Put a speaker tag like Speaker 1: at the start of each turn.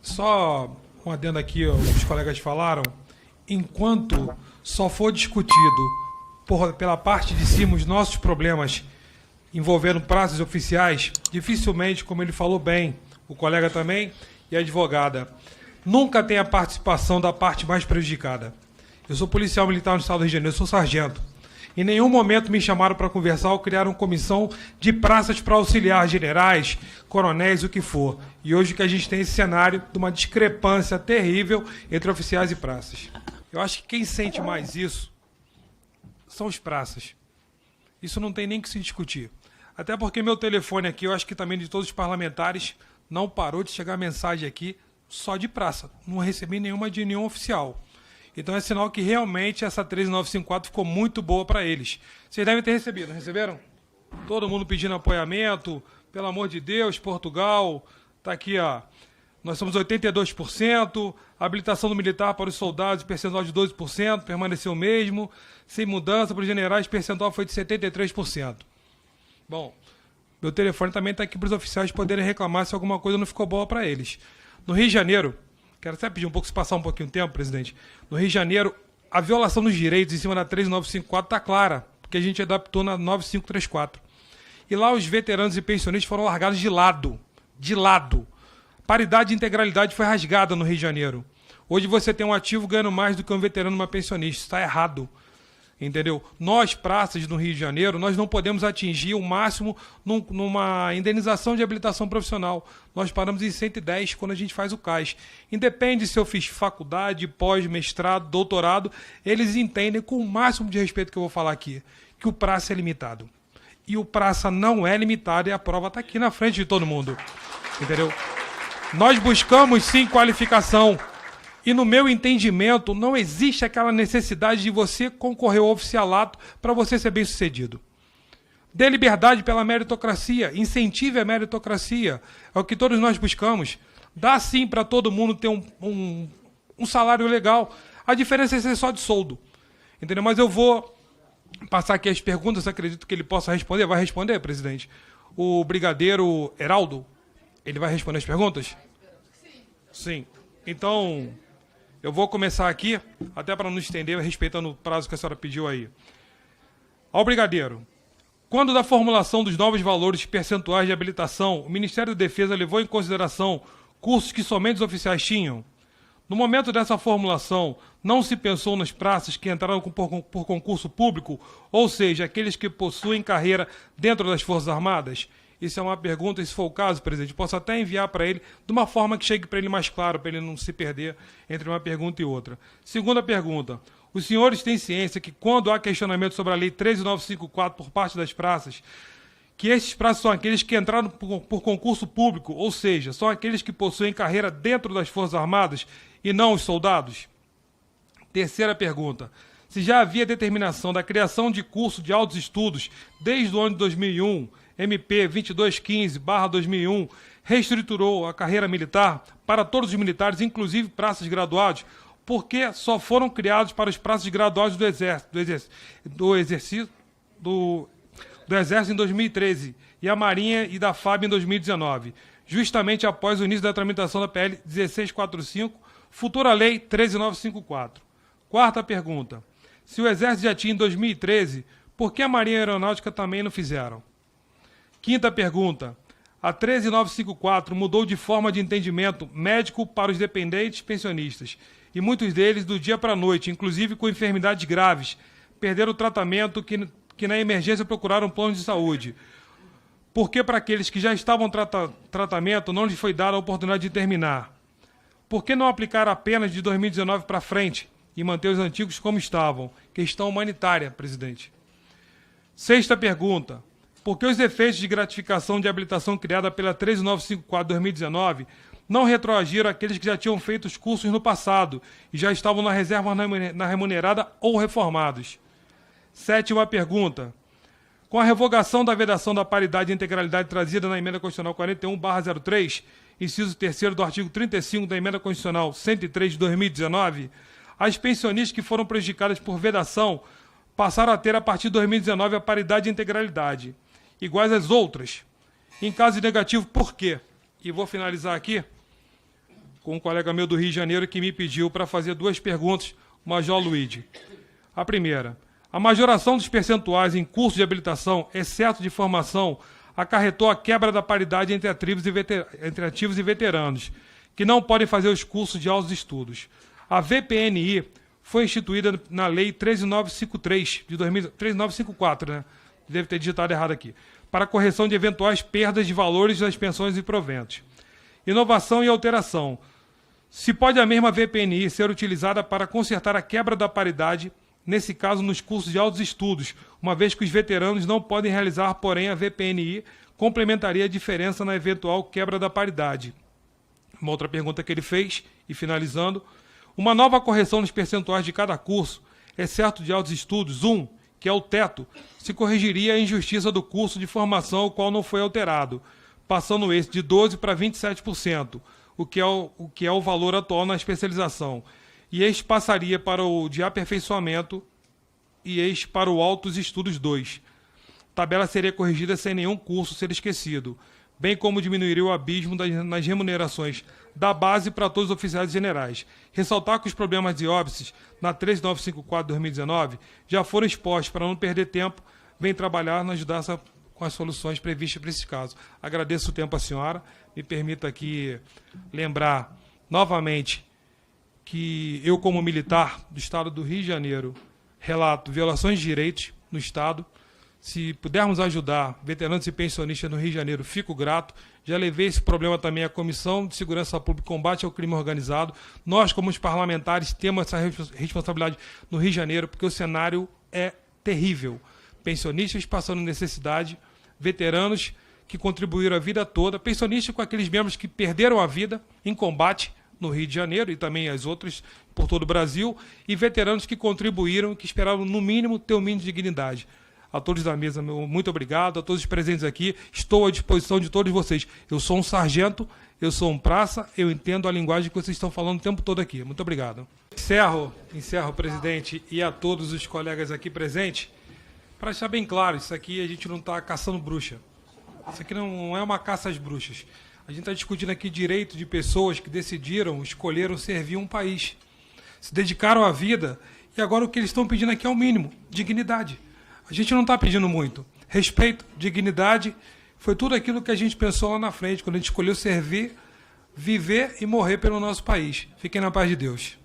Speaker 1: Só um adendo aqui, ó, os colegas falaram, enquanto só for discutido pela parte de cima os nossos problemas envolvendo prazos oficiais, dificilmente, como ele falou bem, o colega também e a advogada, nunca tem a participação da parte mais prejudicada. Eu sou policial militar no estado do Rio de Janeiro, eu sou sargento. Em nenhum momento me chamaram para conversar ou criaram comissão de praças para auxiliar generais, coronéis, o que for. E hoje que a gente tem esse cenário de uma discrepância terrível entre oficiais e praças. Eu acho que quem sente mais isso são os praças. Isso não tem nem que se discutir. Até porque meu telefone aqui, eu acho que também de todos os parlamentares, não parou de chegar mensagem aqui só de praça. Não recebi nenhuma de nenhum oficial. Então é sinal que realmente essa 13954 ficou muito boa para eles. Vocês devem ter recebido, não receberam? Todo mundo pedindo apoiamento, pelo amor de Deus, Portugal, está aqui, ó. Nós somos 82%, a habilitação do militar para os soldados, percentual de 12%, permaneceu o mesmo, sem mudança, para os generais, percentual foi de 73%. Bom, meu telefone também está aqui para os oficiais poderem reclamar se alguma coisa não ficou boa para eles. No Rio de Janeiro, quero até pedir um pouco, se passar um pouquinho de tempo, presidente. No Rio de Janeiro, a violação dos direitos em cima da 13954 está clara, porque a gente adaptou na 9534. E lá os veteranos e pensionistas foram largados de lado. De lado. Paridade e integralidade foi rasgada no Rio de Janeiro. Hoje você tem um ativo ganhando mais do que um veterano e uma pensionista. Isso está errado. Entendeu? Nós, praças no Rio de Janeiro, nós não podemos atingir o máximo numa indenização de habilitação profissional. Nós paramos em 110 quando a gente faz o CAS. Independe se eu fiz faculdade, pós, mestrado, doutorado, eles entendem com o máximo de respeito que eu vou falar aqui, que o praça é limitado. E o praça não é limitado e a prova está aqui na frente de todo mundo. Entendeu? Nós buscamos, sim, qualificação. E no meu entendimento, não existe aquela necessidade de você concorrer ao oficialato para você ser bem-sucedido. Dê liberdade pela meritocracia, incentive a meritocracia. É o que todos nós buscamos. Dá sim para todo mundo ter um salário legal. A diferença é ser só de soldo. Entendeu? Mas eu vou passar aqui as perguntas, acredito que ele possa responder. Vai responder, presidente? O brigadeiro Heraldo, ele vai responder as perguntas? Sim. Então, eu vou começar aqui, até para não estender, respeitando o prazo que a senhora pediu aí. Ao brigadeiro. Quando da formulação dos novos valores percentuais de habilitação, o Ministério da Defesa levou em consideração cursos que somente os oficiais tinham? No momento dessa formulação, não se pensou nas praças que entraram por concurso público, ou seja, aqueles que possuem carreira dentro das Forças Armadas? Isso é uma pergunta, e se for o caso, presidente, posso até enviar para ele de uma forma que chegue para ele mais claro, para ele não se perder entre uma pergunta e outra. Segunda pergunta. Os senhores têm ciência que quando há questionamento sobre a Lei 13954 por parte das praças, que esses praças são aqueles que entraram por concurso público, ou seja, são aqueles que possuem carreira dentro das Forças Armadas e não os soldados? Terceira pergunta. Se já havia determinação da criação de curso de altos estudos desde o ano de 2001, MP 2215/2001, reestruturou a carreira militar para todos os militares, inclusive praças graduados, porque só foram criados para os praças graduados do Exército em 2013 e a Marinha e da FAB em 2019, justamente após o início da tramitação da PL 1645, futura Lei 13954. Quarta pergunta. Se o Exército já tinha em 2013, por que a Marinha e a Aeronáutica também não fizeram? Quinta pergunta. A 13954 mudou de forma de entendimento médico para os dependentes pensionistas, e muitos deles do dia para a noite, inclusive com enfermidades graves, perderam o tratamento que na emergência procuraram planos de saúde. Por que para aqueles que já estavam tratamento não lhes foi dada a oportunidade de terminar? Por que não aplicar apenas de 2019 para frente e manter os antigos como estavam? Questão humanitária, presidente. Sexta pergunta. Por que os efeitos de gratificação de habilitação criada pela 13954/2019 não retroagiram aqueles que já tinham feito os cursos no passado e já estavam na reserva na remunerada ou reformados? Sétima pergunta. Com a revogação da vedação da paridade e integralidade trazida na Emenda Constitucional 41/03, inciso 3º do artigo 35 da Emenda Constitucional 103 de 2019, as pensionistas que foram prejudicadas por vedação passaram a ter, a partir de 2019, a paridade e integralidade, iguais às outras. Em caso negativo, por quê? E vou finalizar aqui. com um colega meu do Rio de Janeiro que me pediu para fazer duas perguntas, o Major Luigi. A primeira, a majoração dos percentuais em curso de habilitação, exceto de formação, acarretou a quebra da paridade entre ativos e veteranos, que não podem fazer os cursos de altos estudos. A VPNI foi instituída na Lei 13953, de 13954, né? Deve ter digitado errado aqui, para correção de eventuais perdas de valores das pensões e proventos. Inovação e alteração. Se pode a mesma VPNI ser utilizada para consertar a quebra da paridade, nesse caso nos cursos de altos estudos, uma vez que os veteranos não podem realizar, porém a VPNI complementaria a diferença na eventual quebra da paridade. Uma outra pergunta que ele fez, e finalizando, uma nova correção nos percentuais de cada curso, exceto de altos estudos, que é o teto, se corrigiria a injustiça do curso de formação, o qual não foi alterado, passando esse de 12% para 27%, o que é o valor atual na especialização. E este passaria para o de aperfeiçoamento e este para o altos estudos 2. A tabela seria corrigida sem nenhum curso ser esquecido, bem como diminuiria o abismo nas remunerações da base para todos os oficiais generais. Ressaltar que os problemas de óbices na 3954/2019 já foram expostos. Para não perder tempo, vem trabalhar na ajudar com as soluções previstas para esse caso. Agradeço o tempo à senhora. Me permita aqui lembrar novamente que eu, como militar do Estado do Rio de Janeiro, relato violações de direitos no Estado. Se pudermos ajudar veteranos e pensionistas no Rio de Janeiro, fico grato. Já levei esse problema também à Comissão de Segurança Pública e Combate ao Crime Organizado. Nós, como os parlamentares, temos essa responsabilidade no Rio de Janeiro, porque o cenário é terrível. Pensionistas passando necessidade, veteranos que contribuíram a vida toda, pensionistas com aqueles membros que perderam a vida em combate no Rio de Janeiro e também as outras por todo o Brasil, e veteranos que contribuíram, que esperavam, no mínimo, ter um mínimo de dignidade. A todos da mesa, muito obrigado. A todos os presentes aqui, estou à disposição de todos vocês. Eu sou um sargento, eu sou um praça, eu entendo a linguagem que vocês estão falando o tempo todo aqui. Muito obrigado. Encerro, presidente, e a todos os colegas aqui presentes, para deixar bem claro, isso aqui a gente não está caçando bruxa. Isso aqui não é uma caça às bruxas. A gente está discutindo aqui direito de pessoas que decidiram, escolheram servir um país. Se dedicaram à vida, e agora o que eles estão pedindo aqui é o mínimo, dignidade. A gente não está pedindo muito. Respeito, dignidade, foi tudo aquilo que a gente pensou lá na frente, quando a gente escolheu servir, viver e morrer pelo nosso país. Fiquem na paz de Deus.